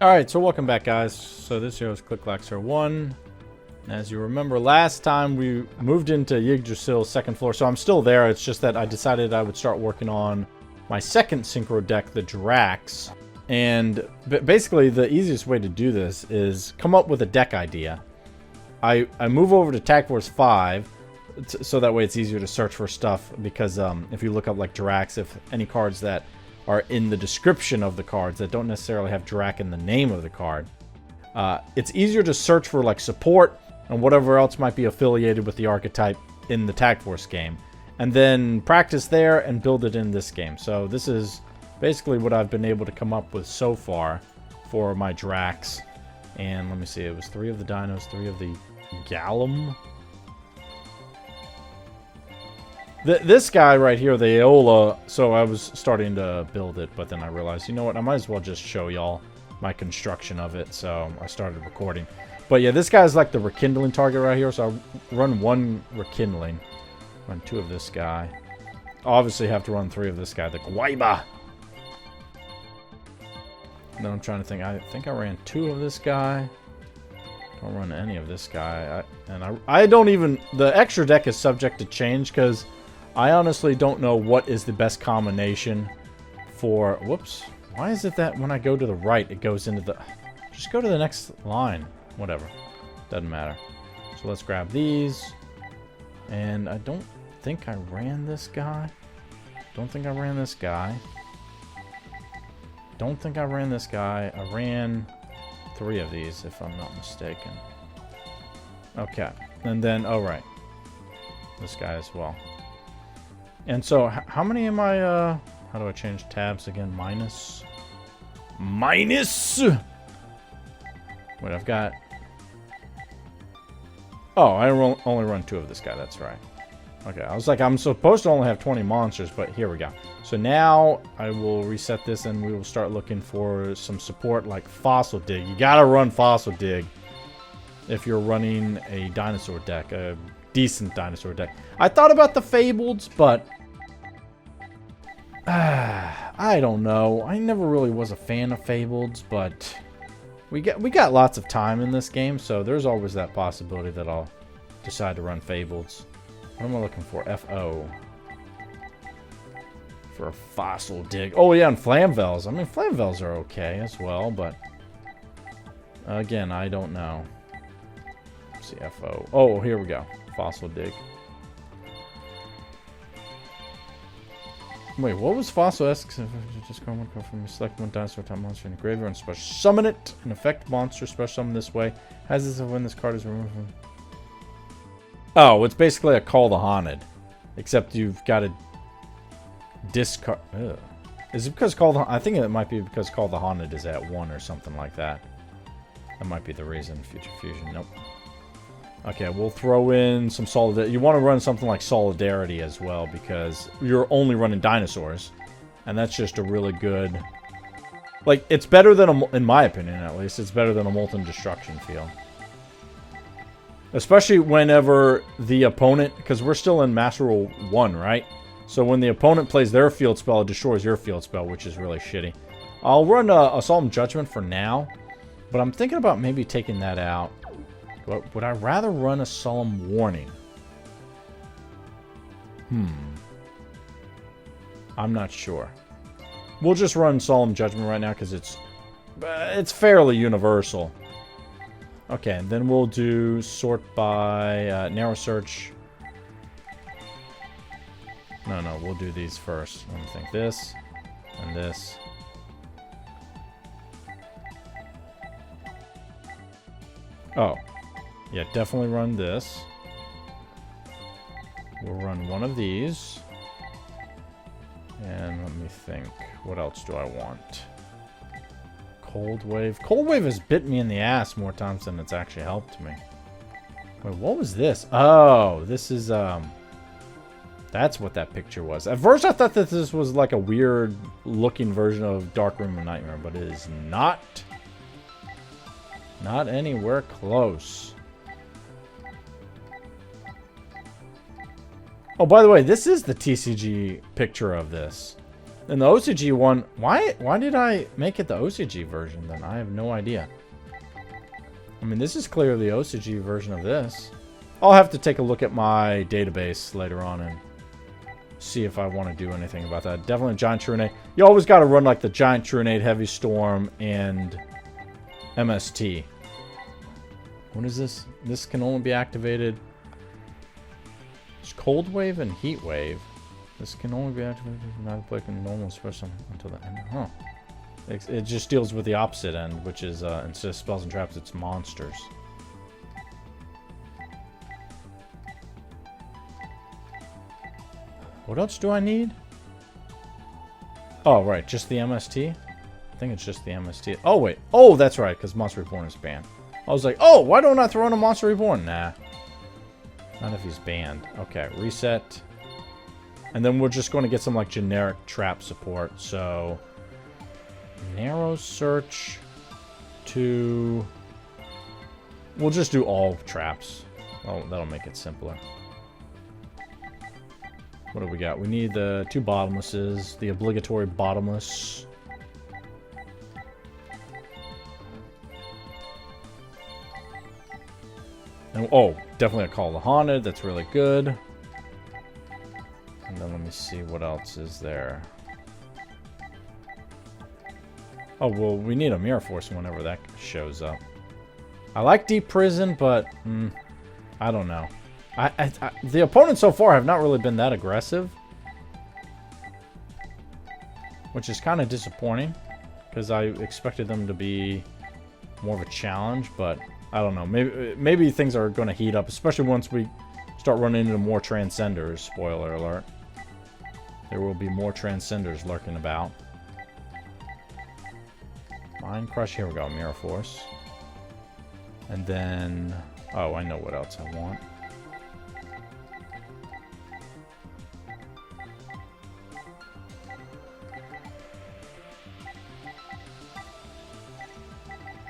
Alright, so welcome back, guys. So this here is Click-Laxer 1. As you remember, last time we moved into Yugioh's second floor, so I'm still there. It's just that I decided I would start working on my second synchro deck, the Drax. And basically, the easiest way to do this is come up with a deck idea. I move over to Tag Force 5, so that way it's easier to search for stuff, because if you look up like Drax, if any cards that are in the description of the cards that don't necessarily have Drac in the name of the card, it's easier to search for like support and whatever else might be affiliated with the archetype in the Tag Force game, and then practice there and build it in this game. So this is basically what I've been able to come up with so far for my Drax. And let me see, it was 3 of the Dinos, 3 of the Gallum. This guy right here, the Aeola, so I was starting to build it, but then I realized, you know what, I might as well just show y'all my construction of it, so I started recording. But yeah, this guy's like the rekindling target right here, so I run 1 rekindling. Run 2 of this guy. Obviously have to run 3 of this guy, the Guaiba. And then I'm trying to think, I think I ran 2 of this guy. Don't run any of this guy. I don't even, the extra deck is subject to change, because I honestly don't know what is the best combination for... Whoops. Why is it that when I go to the right, it goes into the... Just go to the next line. Whatever. Doesn't matter. So let's grab these. And I don't think I ran this guy. Don't think I ran this guy. Don't think I ran this guy. I ran 3 of these, if I'm not mistaken. Okay. And then, oh right. This guy as well. And so, how many am I, how do I change tabs again? Minus? Wait, I've got... Oh, I only run 2 of this guy, that's right. Okay, I was like, I'm supposed to only have 20 monsters, but here we go. So now, I will reset this and we will start looking for some support like Fossil Dig. You gotta run Fossil Dig if you're running a dinosaur deck, a decent dinosaur deck. I thought about the Fableds, but... I don't know. I never really was a fan of Fableds, but... We got lots of time in this game, so there's always that possibility that I'll decide to run Fableds. What am I looking for? FO. For a Fossil Dig. Oh yeah, and Flamvels. I mean, Flamvels are okay as well, but... Again, I don't know. Let's see, FO. Oh, here we go. Fossil Dig. Wait, what was Fossil S? Just go from select 1 dinosaur type monster in the graveyard and special summon it. An effect monster special summon this way. Has this when this card is removed from... Oh, it's basically a Call the Haunted. Except you've got to discard... Ugh. Is it because Call the... I think it might be because Call the Haunted is at 1 or something like that. That might be the reason. Future Fusion. Nope. Okay, we'll throw in some Solidarity. You want to run something like Solidarity as well, because you're only running dinosaurs. And that's just a really good... Like, it's better than a... In my opinion, at least, it's better than a Molten Destruction field. Especially whenever the opponent... Because we're still in Master Rule 1, right? So when the opponent plays their field spell, it destroys your field spell, which is really shitty. I'll run a Solemn Judgment for now. But I'm thinking about maybe taking that out. But would I rather run a Solemn Warning? I'm not sure. We'll just run Solemn Judgment right now because it's fairly universal. Okay, and then we'll do sort by narrow search. No, we'll do these first. Let me think. This and this. Oh. Yeah, definitely run this. We'll run 1 of these. And let me think. What else do I want? Cold Wave. Cold Wave has bit me in the ass more times than it's actually helped me. Wait, what was this? Oh, this is, that's what that picture was. At first I thought that this was like a weird looking version of Dark Room of Nightmare, but it is not. Not anywhere close. Oh, by the way, this is the TCG picture of this. And the OCG one, why did I make it the OCG version then? I have no idea. I mean, this is clearly the OCG version of this. I'll have to take a look at my database later on and see if I want to do anything about that. Definitely Giant Trunade. You always got to run like the Giant Trunade, Heavy Storm, and MST. What is this? This can only be activated. It's Cold Wave and Heat Wave. This can only be activated if not playing normal special until the end. Huh. It just deals with the opposite end, which is instead of spells and traps, it's monsters. What else do I need? Oh, right, just the MST? I think it's just the MST. Oh, wait. Oh, that's right, because Monster Reborn is banned. I was like, oh, why don't I throw in a Monster Reborn? Nah. Not if he's banned. Okay, reset. And then we're just going to get some, like, generic trap support. So, narrow search to... We'll just do all traps. Oh, that'll make it simpler. What do we got? We need the 2 bottomlesses, the obligatory bottomless. And, oh, definitely a Call of the Haunted. That's really good. And then let me see what else is there. Oh, well, we need a Mirror Force whenever that shows up. I like Deep Prison, but I don't know. The opponents so far have not really been that aggressive, which is kind of disappointing because I expected them to be more of a challenge, but I don't know. Maybe things are going to heat up, especially once we start running into more Transcenders. Spoiler alert. There will be more Transcenders lurking about. Mind Crush. Here we go. Mirror Force. And then... Oh, I know what else I want.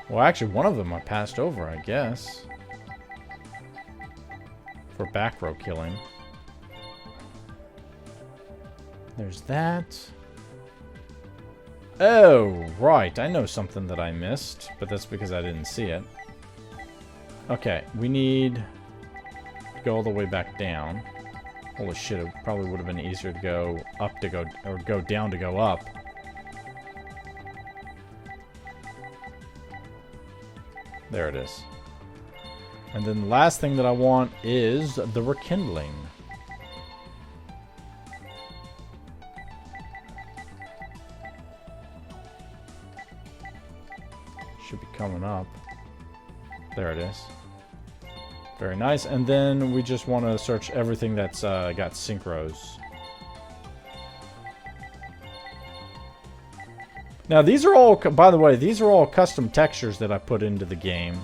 Well, actually, one of them I passed over, I guess. For back row killing. There's that. Oh, right. I know something that I missed, but that's because I didn't see it. Okay, we need to go all the way back down. Holy shit, it probably would have been easier to go up to go, or go down to go up. There it is. And then the last thing that I want is the Rekindling. Should be coming up. There it is. Very nice. And then we just want to search everything that's got synchros. Now, these are all, by the way, these are all custom textures that I put into the game.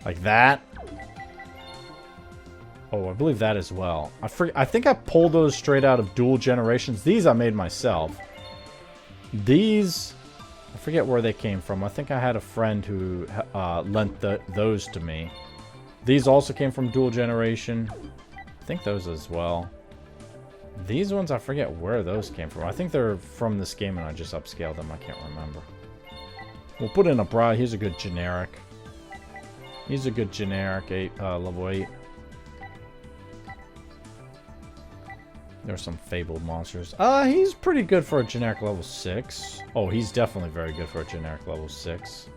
Like that. Oh, I believe that as well. I think I pulled those straight out of Duel Generations. These I made myself. These, I forget where they came from. I think I had a friend who lent those to me. These also came from Duel Generation. I think those as well. These ones, I forget where those came from. I think they're from this game and I just upscaled them. I can't remember. We'll put in a bra. He's a good generic. He's a good generic level 8. There's some fabled monsters. He's pretty good for a generic level 6. Oh, he's definitely very good for a generic level 6.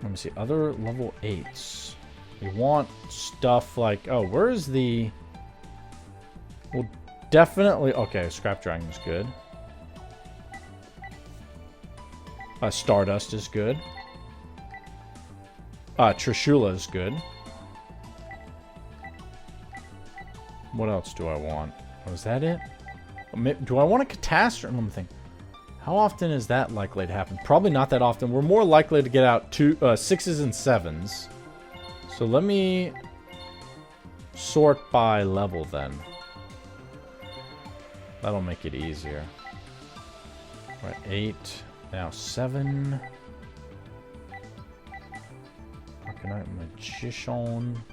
Let me see. Other level 8s. We want stuff like... Oh, where is the... Well, definitely... Okay, Scrap Dragon's good. Stardust is good. Trishula is good. What else do I want? Oh, is that it? Do I want a Catastrophe? Let me think. How often is that likely to happen? Probably not that often. We're more likely to get out 6s and 7s. So let me sort by level then. That'll make it easier. We're at 8. Now 7. Arcanite Magician.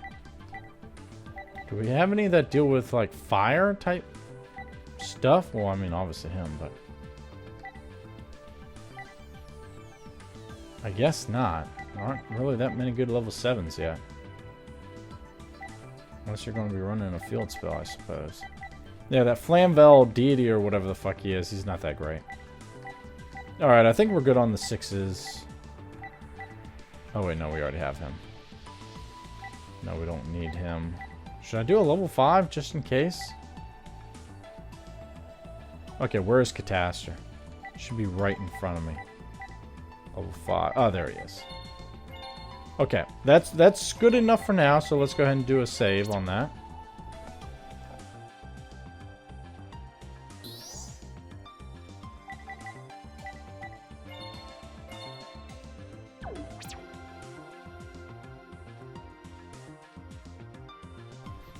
Do we have any that deal with, like, fire type stuff? Well, I mean, obviously him, but... I guess not. There aren't really that many good level 7s yet. Unless you're going to be running a field spell, I suppose. Yeah, that Flamvel deity or whatever the fuck he is, he's not that great. Alright, I think we're good on the 6s. Oh wait, no, we already have him. No, we don't need him. Should I do a level 5 just in case? Okay, where's Catastor? Should be right in front of me. Level 5. Oh, there he is. Okay, that's good enough for now, so let's go ahead and do a save on that.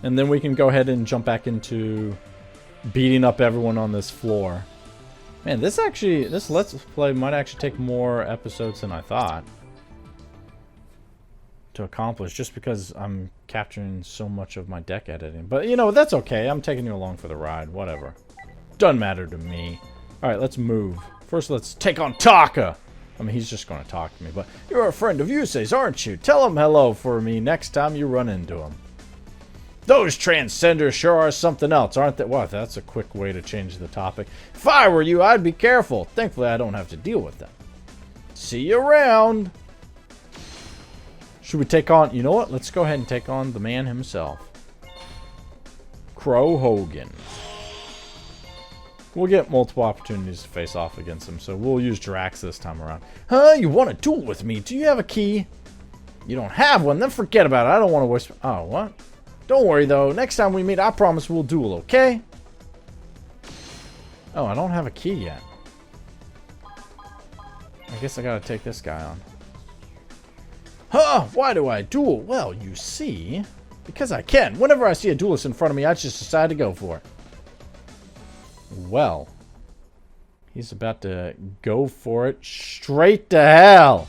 And then we can go ahead and jump back into beating up everyone on this floor. Man, this Let's Play might actually take more episodes than I thought to accomplish, just because I'm capturing so much of my deck editing. But, you know, that's okay. I'm taking you along for the ride. Whatever. Doesn't matter to me. Alright, let's move. First, let's take on Taka! I mean, he's just going to talk to me, but... You're a friend of Yusei's, aren't you? Tell him hello for me next time you run into him. Those Transcenders sure are something else, aren't they? Well, that's a quick way to change the topic. If I were you, I'd be careful. Thankfully, I don't have to deal with them. See you around. Should we take on... You know what? Let's go ahead and take on the man himself. Crow Hogan. We'll get multiple opportunities to face off against him, so we'll use Drax this time around. Huh? You want to duel with me? Do you have a key? You don't have one? Then forget about it. I don't want to waste... Oh, what? Don't worry, though. Next time we meet, I promise we'll duel, okay? Oh, I don't have a key yet. I guess I gotta take this guy on. Huh? Why do I duel? Well, you see... Because I can. Whenever I see a duelist in front of me, I just decide to go for it. Well. He's about to go for it straight to hell.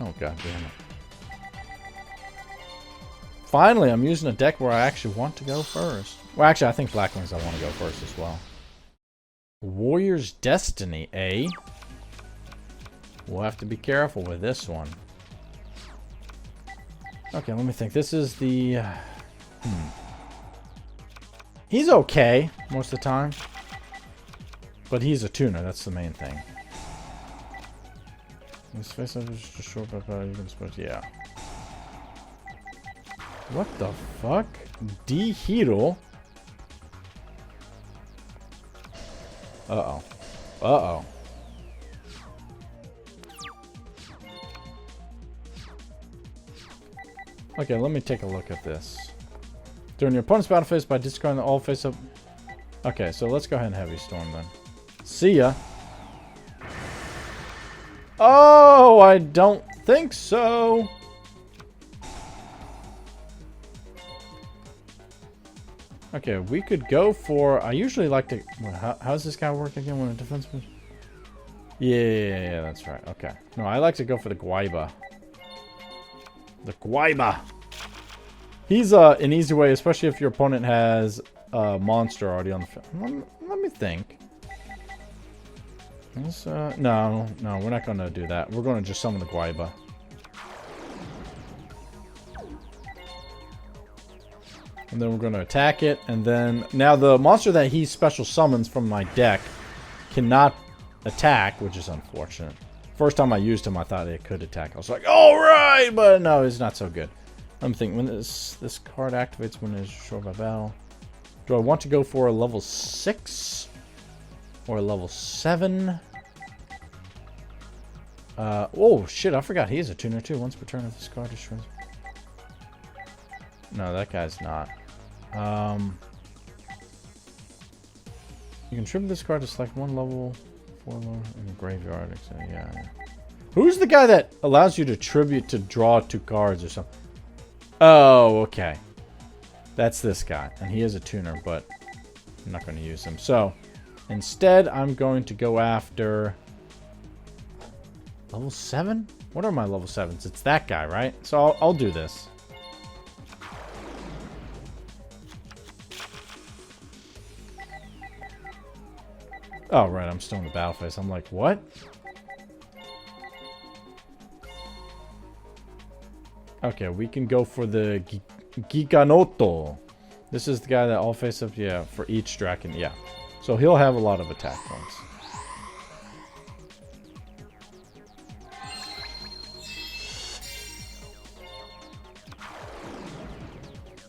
Oh, god damn it. Finally, I'm using a deck where I actually want to go first. Well, actually, I think Black Wings I want to go first as well. Warrior's Destiny, eh? We'll have to be careful with this one. Okay, let me think. This is the... He's okay most of the time. But he's a tuner, that's the main thing. His face is just short, but you can suppose, yeah. What the fuck? D-Hero? Uh-oh. Uh-oh. Okay, let me take a look at this. During your opponent's battle phase by discarding the all face-up... Okay, so let's go ahead and Heavy Storm then. See ya! Oh, I don't think so. Okay, we could go for... I usually like to... How does this guy work again when a defense... Yeah, that's right. Okay. No, I like to go for the Guaiba. The Guaiba. He's an easy way, especially if your opponent has a monster already on the field. Let me think. No, we're not going to do that. We're going to just summon the Guaiba. And then we're going to attack it. And then... Now, the monster that he special summons from my deck cannot attack, which is unfortunate. First time I used him, I thought it could attack. I was like, alright! But no, it's not so good. I'm thinking, when this card activates when it's short by battle. Do I want to go for a level 6? Or a level 7? Oh, shit, I forgot he is a tuner too. Once per turn, if this card destroys... No, that guy's not. You can tribute this card to select one level 4 lower in the graveyard. Yeah. Who's the guy that allows you to tribute to draw 2 cards or something? Oh, okay. That's this guy. And he is a tuner, but I'm not going to use him. So, instead, I'm going to go after... Level 7? What are my level 7s? It's that guy, right? So, I'll do this. Oh, right, I'm still in the battle phase. I'm like, what? Okay, we can go for the Giganoto. This is the guy that all face up, yeah, for each Draken, yeah. So he'll have a lot of attack points.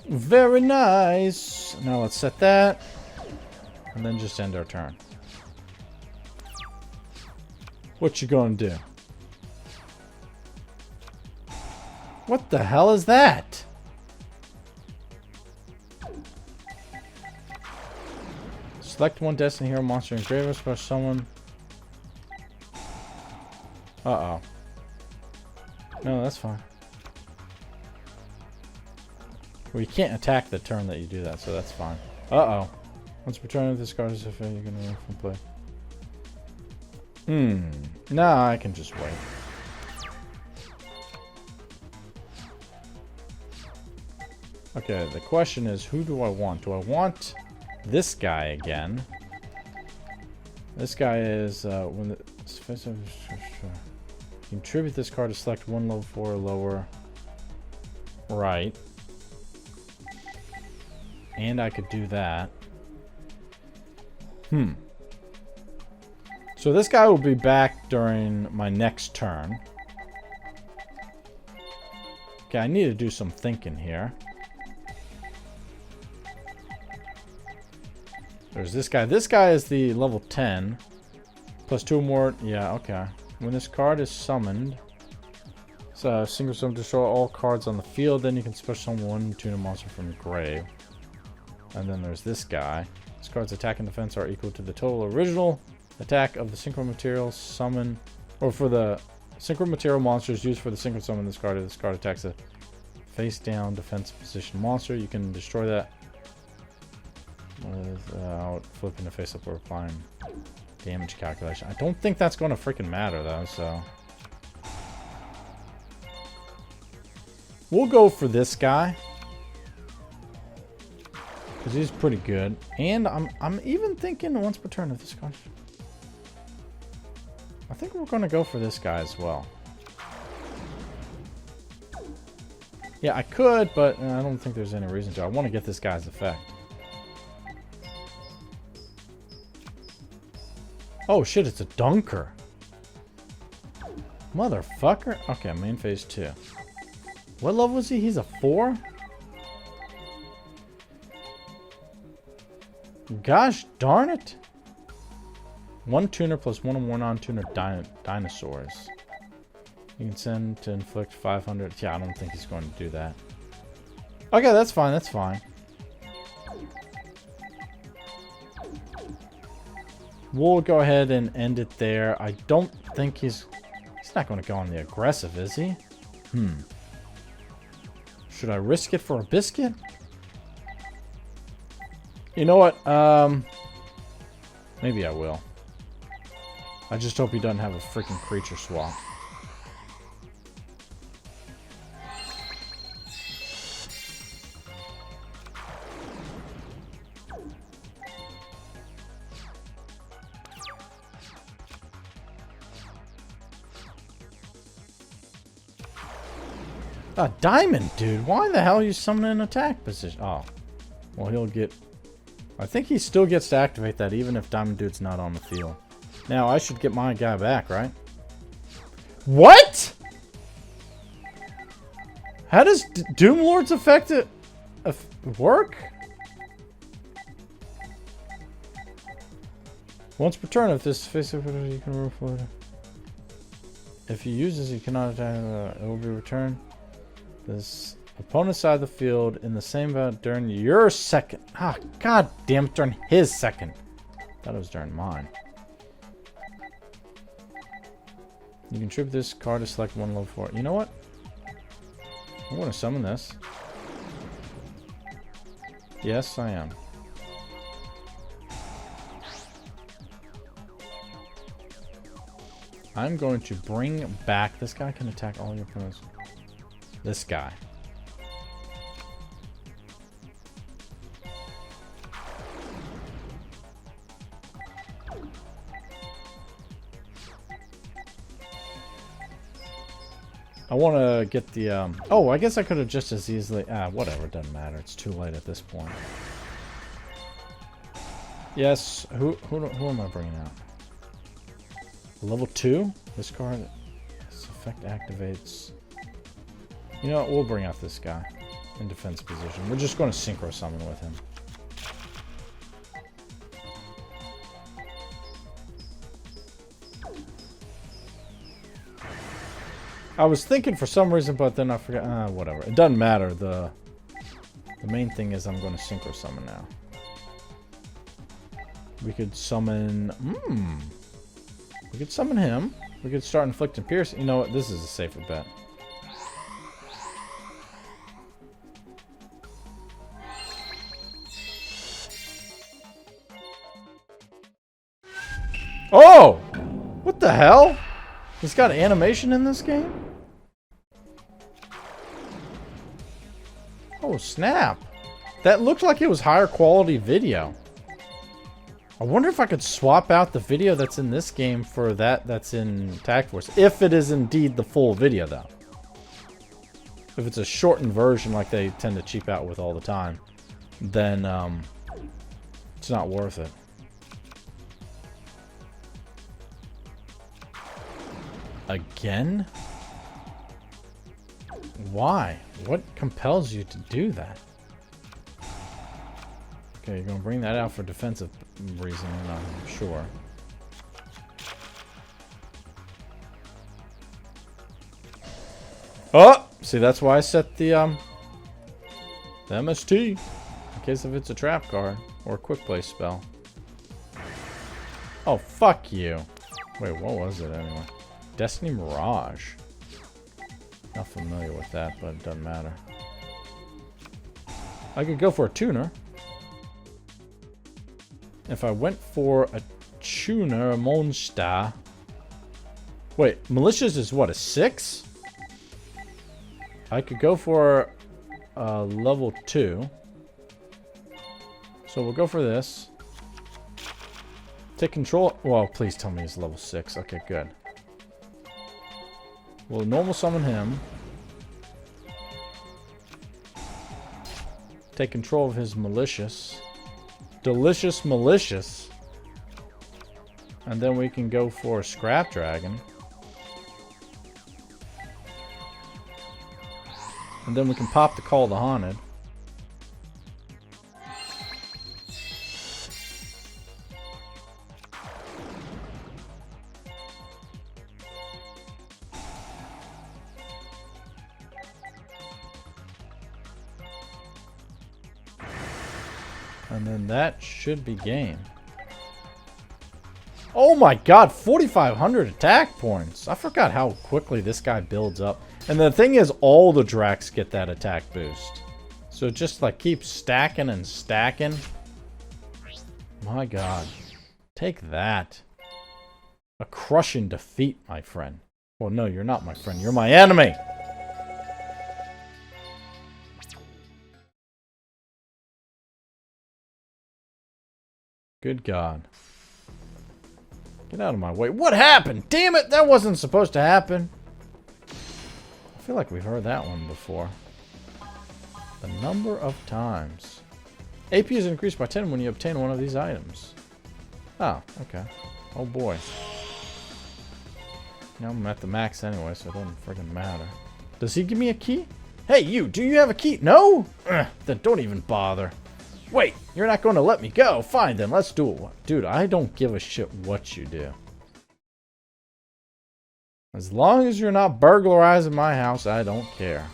Very nice. Now let's set that. And then just end our turn. What you gonna do? What the hell is that? Select one Destiny Hero monster in graveyard, special summon. Uh-oh. No, that's fine. Well, you can't attack the turn that you do that, so that's fine. Uh-oh. Once per turn, if this card is effect, you're gonna from play. Nah, I can just wait. Okay, the question is, who do I want? Do I want this guy again? This guy is, when the... Contribute this card to select one level 4 or lower. Right. And I could do that. So this guy will be back during my next turn. Okay, I need to do some thinking here. There's this guy. This guy is the level 10. Plus 2 more. Yeah, okay. When this card is summoned, so single summon to destroy all cards on the field, then you can special summon one tuna monster from your grave. And then there's this guy. This card's attack and defense are equal to the total original attack of the synchro material summon, or for the synchro material monsters used for the synchro summon this card. If this card attacks a face down defense position monster, you can destroy that without flipping the face up or applying damage calculation. I don't think that's going to freaking matter though, so we'll go for this guy because he's pretty good. And I'm even thinking once per turn of this card. I think we're going to go for this guy as well. Yeah, I could, but I don't think there's any reason to. I want to get this guy's effect. Oh shit, it's a dunker. Motherfucker. Okay, main phase 2. What level is he? He's a 4? Gosh darn it. 1 tuner plus 1 or more non-tuner dinosaurs. You can send to inflict 500. Yeah, I don't think he's going to do that. Okay, that's fine. That's fine. We'll go ahead and end it there. I don't think he's not going to go on the aggressive, is he? Should I risk it for a biscuit? You know what? Maybe I will. I just hope he doesn't have a freaking creature swap. A diamond, dude. Why the hell are you summoning an attack position? Oh. Well, he'll get... I think he still gets to activate that even if Diamond Dude's not on the field. Now, I should get my guy back, right? What?! How does Doom Lord's effect work? Once per turn, if this face up, you can remove it. If he uses, he cannot attack. It will be returned. This opponent's side of the field in the same event during your second. Ah, god damn it, during his second. Thought it was during mine. You can trip this card to select one level 4. You know what? I'm going to summon this. Yes, I am. I'm going to bring back... This guy can attack all your opponents. This guy. I want to get the, oh, I guess I could have just as easily, whatever, it doesn't matter. It's too late at this point. Yes, who am I bringing out? Level 2? This card, this effect activates. You know what, we'll bring out this guy in defense position. We're just going to synchro summon with him. I was thinking for some reason, but then I forgot. Whatever. It doesn't matter. The main thing is I'm going to synchro summon now. We could summon... We could summon him. We could start inflicting piercing. You know what? This is a safer bet. Oh! What the hell? He's got animation in this game? Oh, snap. That looked like it was higher quality video. I wonder if I could swap out the video that's in this game for that's in Tag Force. If it is indeed the full video, though. If it's a shortened version like they tend to cheap out with all the time, then it's not worth it. Again? Why? What compels you to do that? Okay, you're gonna bring that out for defensive reason, I'm sure. Oh! See, that's why I set the MST. In case if it's a trap card. Or a quick play spell. Oh, fuck you. Wait, what was it anyway? Destiny Mirage. Not familiar with that, but it doesn't matter. I could go for a tuner. If I went for a tuner, a monster. Wait, malicious is what, a 6? I could go for a level 2. So we'll go for this. Take control. Well, please tell me he's level 6. Okay, good. We'll normal summon him. Take control of his malicious. Delicious malicious. And then we can go for a scrap dragon. And then we can pop the Call of the Haunted. And then that should be game. Oh my god, 4,500 attack points. I forgot how quickly this guy builds up. And the thing is, all the Dracs get that attack boost. So it just like keeps stacking and stacking. My god. Take that. A crushing defeat, my friend. Well, no, you're not my friend. You're my enemy. Good God. Get out of my way. What happened? Damn it! That wasn't supposed to happen. I feel like we've heard that one before. The number of times. AP is increased by 10 when you obtain one of these items. Oh, okay. Oh boy. Now I'm at the max anyway, so it doesn't friggin' matter. Does he give me a key? Hey, you! Do you have a key? No? Then don't even bother. Wait, you're not going to let me go? Fine then, let's do it. Dude, I don't give a shit what you do. As long as you're not burglarizing my house, I don't care.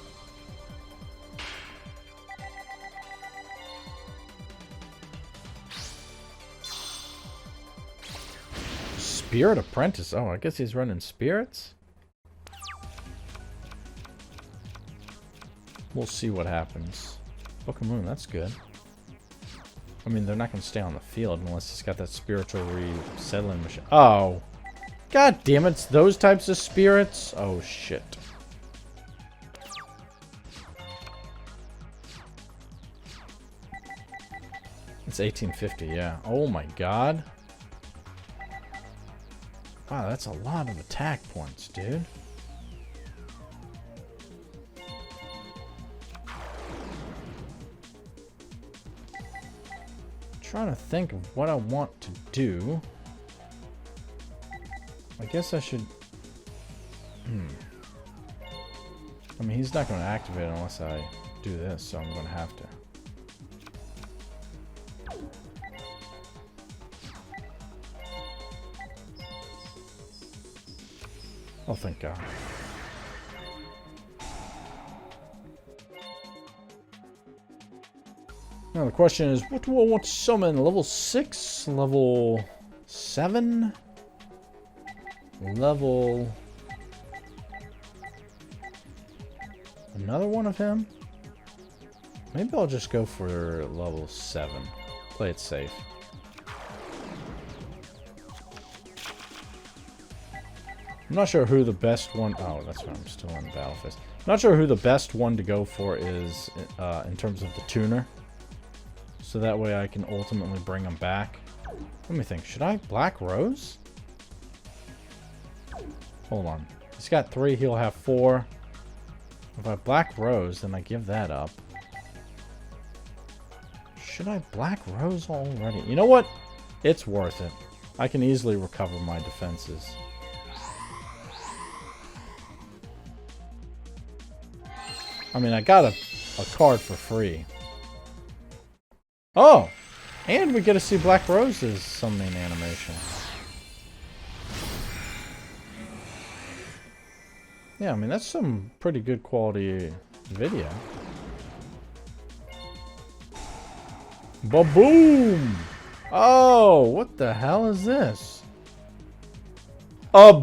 Spirit Apprentice. Oh, I guess he's running spirits? We'll see what happens. Book of Moon, that's good. I mean, they're not going to stay on the field unless he's got that spiritual resettling machine. Oh. God damn it. It's those types of spirits? Oh, shit. It's 1850, yeah. Oh, my God. Wow, that's a lot of attack points, dude. trying to think of what I want to do. I guess I should... I mean, he's not going to activate it unless I do this, so I'm going to have to. Oh, thank God. Now the question is, what do I want to summon? Level 6? Level 7? Level... Another one of him? Maybe I'll just go for level 7. Play it safe. I'm not sure who the best one... Oh, that's right, I'm still on the Battle Fist. Not sure who the best one to go for is in terms of the tuner. So that way I can ultimately bring him back. Let me think. Should I Black Rose? Hold on. He's got 3. He'll have 4. If I Black Rose, then I give that up. Should I Black Rose already? You know what? It's worth it. I can easily recover my defenses. I mean, I got a card for free. Oh! And we get to see Black Rose's summoning animation. Yeah, I mean, that's some pretty good quality video. Ba-boom! Oh, what the hell is this?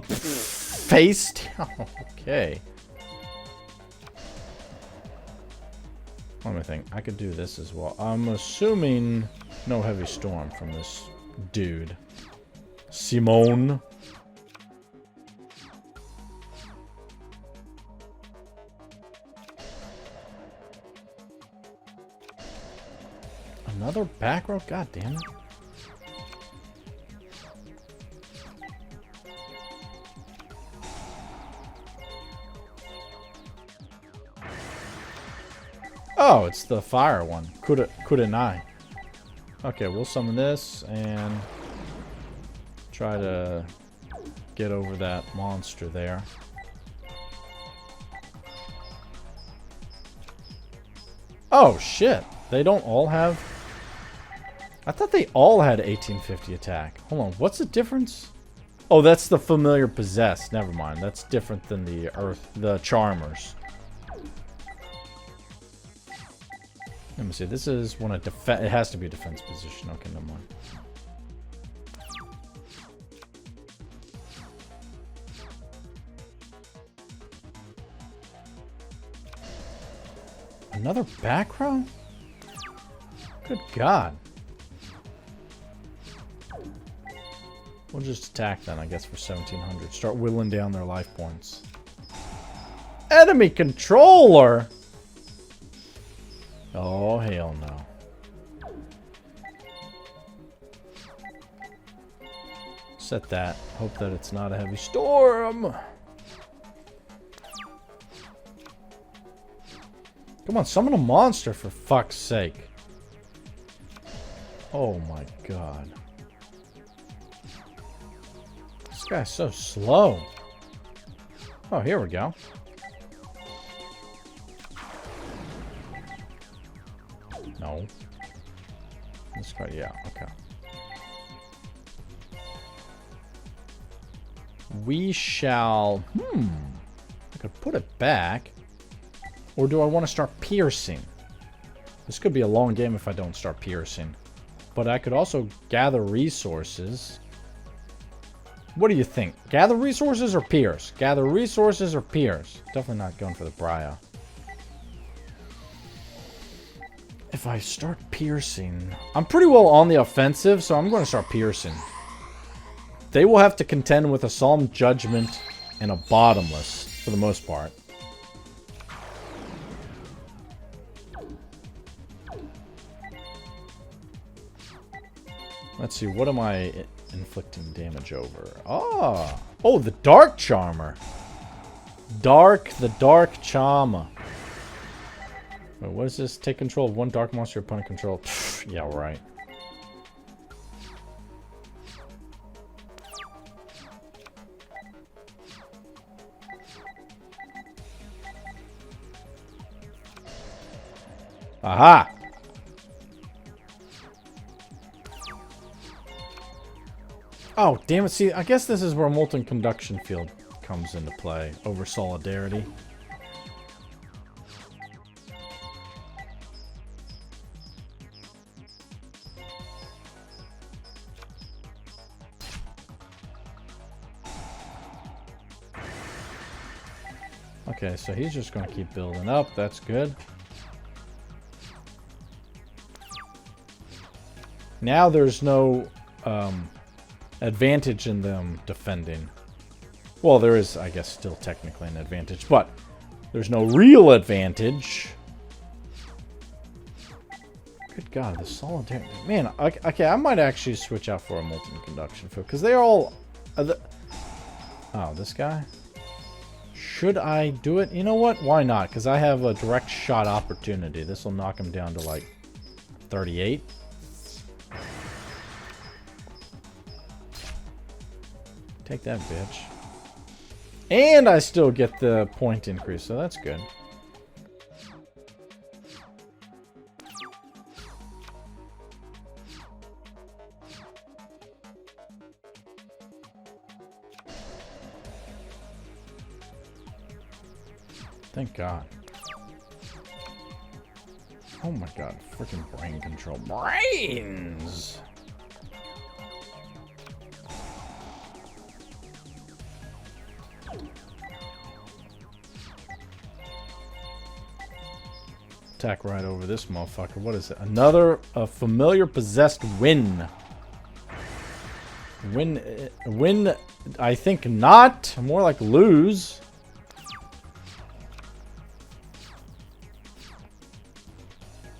Face down. Okay. Let me think. I could do this as well. I'm assuming no heavy storm from this dude. Simone. Another back row? God damn it. Oh, it's the fire one. Kurenai. Okay, we'll summon this and try to get over that monster there. Oh, shit. They don't all have... I thought they all had 1850 attack. Hold on, what's the difference? Oh, that's the familiar possessed. Never mind. That's different than the charmers. Let me see. This is when it has to be a defense position. Okay, never mind. Another back row? Good God. We'll just attack then, I guess, for 1700. Start whittling down their life points. Enemy controller! Oh, hell no. Set that. Hope that it's not a heavy storm. Come on, summon a monster for fuck's sake. Oh my God. This guy's so slow. Oh, here we go. No. This guy, yeah, okay. We shall... I could put it back. Or do I want to start piercing? This could be a long game if I don't start piercing. But I could also gather resources. What do you think? Gather resources or pierce? Gather resources or pierce? Definitely not going for the Briar. If I start piercing... I'm pretty well on the offensive, so I'm going to start piercing. They will have to contend with a Solemn Judgment and a Bottomless, for the most part. Let's see, what am I inflicting damage over? Oh! Oh, the Dark Charmer! The Dark Charmer. Wait, what is this? Take control of one dark monster your opponent control. Pfft, yeah, right. Aha! Oh, damn it. See, I guess this is where Molten Conduction Field comes into play over Solidarity. Okay, so he's just going to keep building up. That's good. Now there's no advantage in them defending. Well, there is, I guess, still technically an advantage, but there's no real advantage. Good God, the Solidarity. Man, okay, I might actually switch out for a Molten Conduction Field, because they're all... oh, this guy? Should I do it? You know what? Why not? Because I have a direct shot opportunity. This will knock him down to, like, 38. Take that, bitch. And I still get the point increase, so that's good. Thank God. Oh my God, freaking brain control. Brains! Attack right over this motherfucker. What is it? Another familiar possessed win. Win, I think not. More like lose.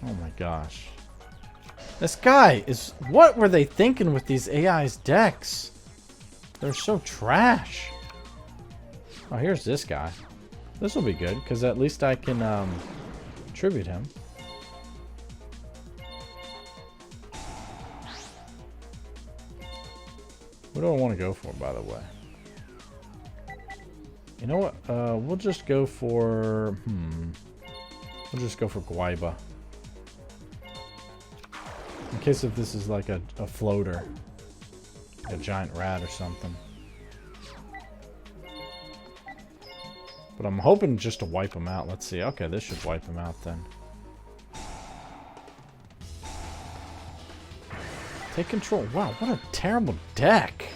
Oh my gosh. This guy is... What were they thinking with these AI's decks? They're so trash. Oh, here's this guy. This will be good, because at least I can tribute him. What do I want to go for, by the way? You know what? We'll just go for... We'll just go for Guaiba. In case if this is like a floater. Like a giant rat or something. But I'm hoping just to wipe him out. Let's see. Okay, this should wipe him out then. Take control. Wow, what a terrible deck.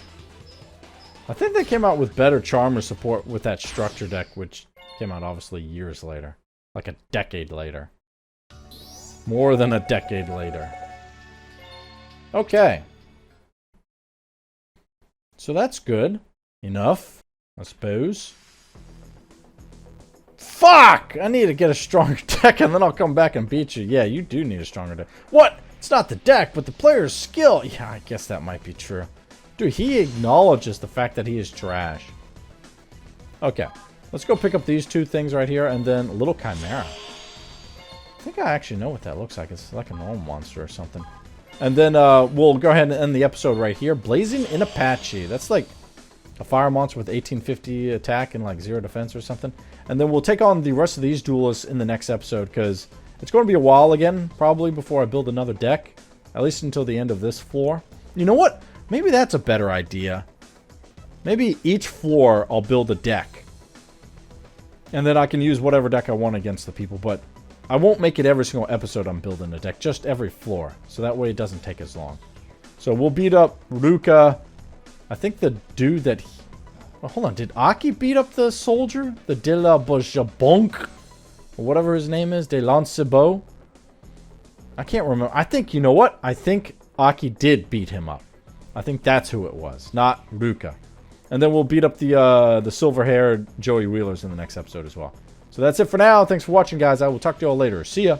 I think they came out with better Charmer support with that structure deck, which came out obviously years later. Like a decade later. More than a decade later. Okay. So that's good. Enough, I suppose. Fuck! I need to get a stronger deck and then I'll come back and beat you. Yeah, you do need a stronger deck. What? It's not the deck, but the player's skill. Yeah, I guess that might be true. Dude, he acknowledges the fact that he is trash. Okay. Let's go pick up these two things right here and then a little Chimera. I think I actually know what that looks like. It's like a normal monster or something. And then we'll go ahead and end the episode right here. Blazing in Apache. That's like a fire monster with 1850 attack and like 0 defense or something. And then we'll take on the rest of these duelists in the next episode because it's going to be a while again, probably, before I build another deck. At least until the end of this floor. You know what? Maybe that's a better idea. Maybe each floor I'll build a deck. And then I can use whatever deck I want against the people, but I won't make it every single episode I'm building a deck, just every floor. So that way it doesn't take as long. So we'll beat up Ruka. I think the dude that... Oh, hold on, did Aki beat up the soldier? The De La Bojabonk? Or whatever his name is, De Lancebo? I can't remember. I think, you know what? I think Aki did beat him up. I think that's who it was, not Ruka. And then we'll beat up the silver-haired Joey Wheelers in the next episode as well. So that's it for now. Thanks for watching, guys. I will talk to you all later. See ya.